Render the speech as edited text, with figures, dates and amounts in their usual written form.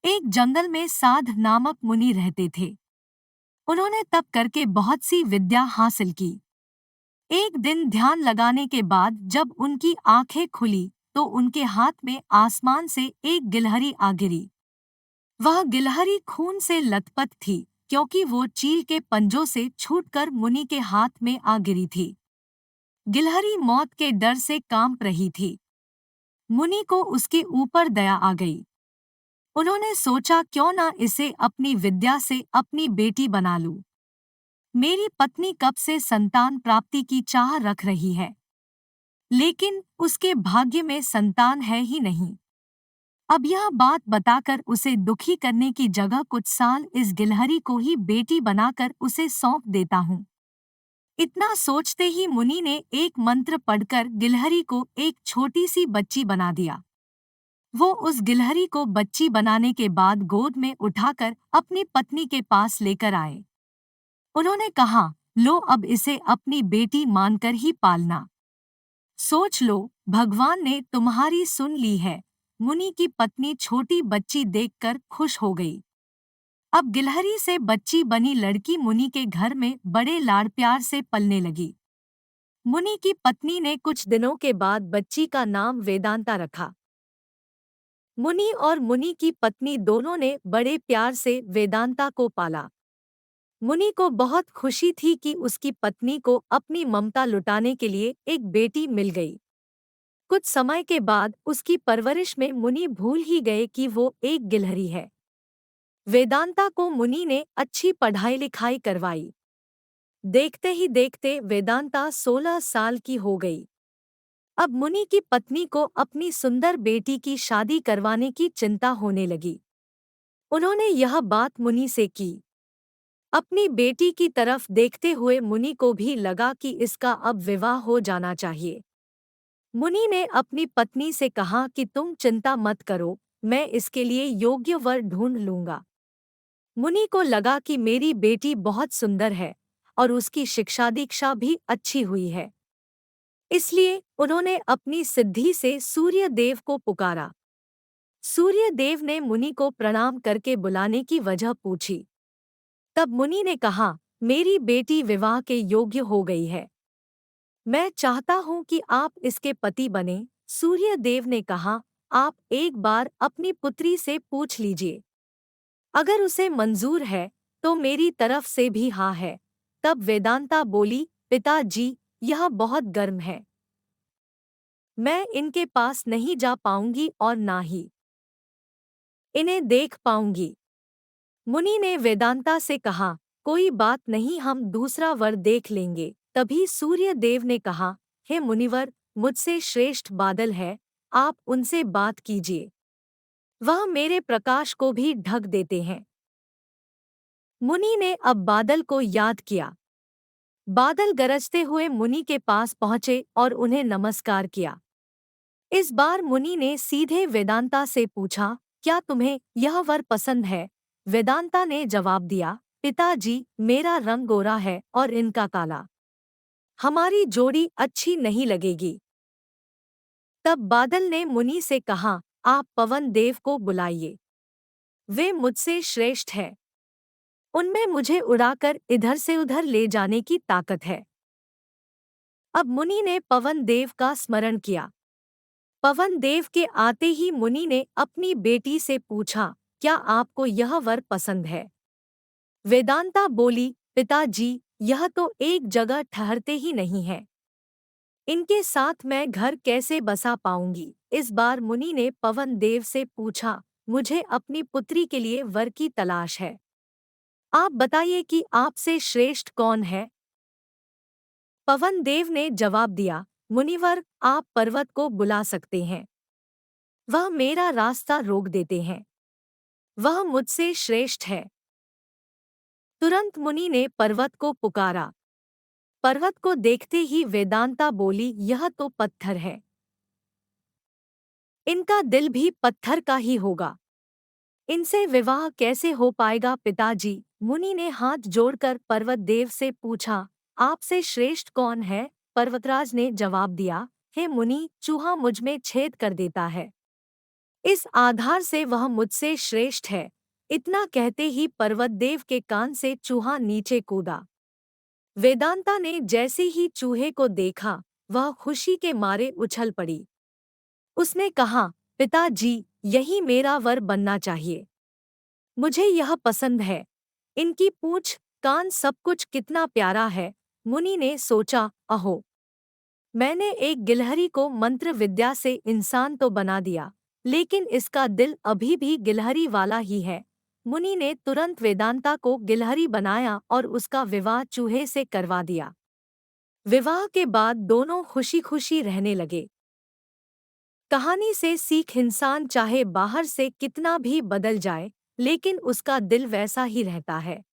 एक जंगल में साध नामक मुनि रहते थे। उन्होंने तप करके बहुत सी विद्या हासिल की। एक दिन ध्यान लगाने के बाद जब उनकी आंखें खुली तो उनके हाथ में आसमान से एक गिलहरी आ गिरी। वह गिलहरी खून से लथपथ थी क्योंकि वो चील के पंजों से छूटकर मुनि के हाथ में आ गिरी थी। गिलहरी मौत के डर से कांप रही थी। मुनि को उसके ऊपर दया आ गई। उन्होंने सोचा क्यों ना इसे अपनी विद्या से अपनी बेटी बना लूं। मेरी पत्नी कब से संतान प्राप्ति की चाह रख रही है, लेकिन उसके भाग्य में संतान है ही नहीं। अब यह बात बताकर उसे दुखी करने की जगह कुछ साल इस गिलहरी को ही बेटी बनाकर उसे सौंप देता हूँ। इतना सोचते ही मुनि ने एक मंत्र पढ़कर गिलहरी को एक छोटी सी बच्ची बना दिया। वो उस गिलहरी को बच्ची बनाने के बाद गोद में उठाकर अपनी पत्नी के पास लेकर आए। उन्होंने कहा, लो अब इसे अपनी बेटी मानकर ही पालना। सोच लो, भगवान ने तुम्हारी सुन ली है। मुनि की पत्नी छोटी बच्ची देखकर खुश हो गई। अब गिलहरी से बच्ची बनी लड़की मुनि के घर में बड़े लाड़ प्यार से पलने लगी। मुनि की पत्नी ने कुछ दिनों के बाद बच्ची का नाम वेदांता रखा। मुनि और मुनि की पत्नी दोनों ने बड़े प्यार से वेदांता को पाला। मुनि को बहुत खुशी थी कि उसकी पत्नी को अपनी ममता लुटाने के लिए एक बेटी मिल गई। कुछ समय के बाद उसकी परवरिश में मुनि भूल ही गए कि वो एक गिलहरी है। वेदांता को मुनि ने अच्छी पढ़ाई लिखाई करवाई। देखते ही देखते वेदांता 16 साल की हो गई। अब मुनि की पत्नी को अपनी सुंदर बेटी की शादी करवाने की चिंता होने लगी। उन्होंने यह बात मुनि से की। अपनी बेटी की तरफ देखते हुए मुनि को भी लगा कि इसका अब विवाह हो जाना चाहिए। मुनि ने अपनी पत्नी से कहा कि तुम चिंता मत करो, मैं इसके लिए योग्य वर ढूंढ लूंगा। मुनि को लगा कि मेरी बेटी बहुत सुंदर है और उसकी शिक्षा दीक्षा भी अच्छी हुई है। इसलिए उन्होंने अपनी सिद्धि से सूर्य देव को पुकारा। सूर्य देव ने मुनि को प्रणाम करके बुलाने की वजह पूछी। तब मुनि ने कहा, मेरी बेटी विवाह के योग्य हो गई है। मैं चाहता हूँ कि आप इसके पति बने। सूर्य देव ने कहा, आप एक बार अपनी पुत्री से पूछ लीजिए। अगर उसे मंजूर है तो मेरी तरफ से भी हाँ है। तब वेदांता बोली, पिताजी, यह बहुत गर्म है। मैं इनके पास नहीं जा पाऊंगी और ना ही इन्हें देख पाऊंगी। मुनि ने वेदांता से कहा, कोई बात नहीं, हम दूसरा वर देख लेंगे। तभी सूर्य देव ने कहा, हे मुनिवर, मुझसे श्रेष्ठ बादल है, आप उनसे बात कीजिए। वह मेरे प्रकाश को भी ढक देते हैं। मुनि ने अब बादल को याद किया। बादल गरजते हुए मुनि के पास पहुंचे और उन्हें नमस्कार किया। इस बार मुनि ने सीधे वेदांता से पूछा, क्या तुम्हें यह वर पसंद है? वेदांता ने जवाब दिया, पिताजी, मेरा रंग गोरा है और इनका काला। हमारी जोड़ी अच्छी नहीं लगेगी। तब बादल ने मुनि से कहा, आप पवन देव को बुलाइए। वे मुझसे श्रेष्ठ है। उनमें मुझे उड़ाकर इधर से उधर ले जाने की ताकत है। अब मुनि ने पवन देव का स्मरण किया। पवन देव के आते ही मुनि ने अपनी बेटी से पूछा, क्या आपको यह वर पसंद है? वेदांता बोली, पिताजी, यह तो एक जगह ठहरते ही नहीं है। इनके साथ मैं घर कैसे बसा पाऊंगी? इस बार मुनि ने पवन देव से पूछा, मुझे अपनी पुत्री के लिए वर की तलाश है। आप बताइए कि आपसे श्रेष्ठ कौन है? पवन देव ने जवाब दिया, मुनिवर, आप पर्वत को बुला सकते हैं। वह मेरा रास्ता रोक देते हैं। वह मुझसे श्रेष्ठ है। तुरंत मुनि ने पर्वत को पुकारा। पर्वत को देखते ही वेदांता बोली, यह तो पत्थर है। इनका दिल भी पत्थर का ही होगा। इनसे विवाह कैसे हो पाएगा पिताजी? मुनि ने हाथ जोड़कर पर्वत देव से पूछा, आपसे श्रेष्ठ कौन है? पर्वतराज ने जवाब दिया, हे मुनि, चूहा मुझ में छेद कर देता है। इस आधार से वह मुझसे श्रेष्ठ है। इतना कहते ही पर्वतदेव के कान से चूहा नीचे कूदा। वेदांता ने जैसे ही चूहे को देखा, वह खुशी के मारे उछल पड़ी। उसने कहा, पिताजी, यही मेरा वर बनना चाहिए। मुझे यह पसंद है। इनकी पूंछ, कान, सब कुछ कितना प्यारा है। मुनि ने सोचा, अहो, मैंने एक गिलहरी को मंत्र विद्या से इंसान तो बना दिया, लेकिन इसका दिल अभी भी गिलहरी वाला ही है। मुनि ने तुरंत वेदांता को गिलहरी बनाया और उसका विवाह चूहे से करवा दिया। विवाह के बाद दोनों खुशी खुशी रहने लगे। कहानी से सीख, इंसान चाहे बाहर से कितना भी बदल जाए, लेकिन उसका दिल वैसा ही रहता है।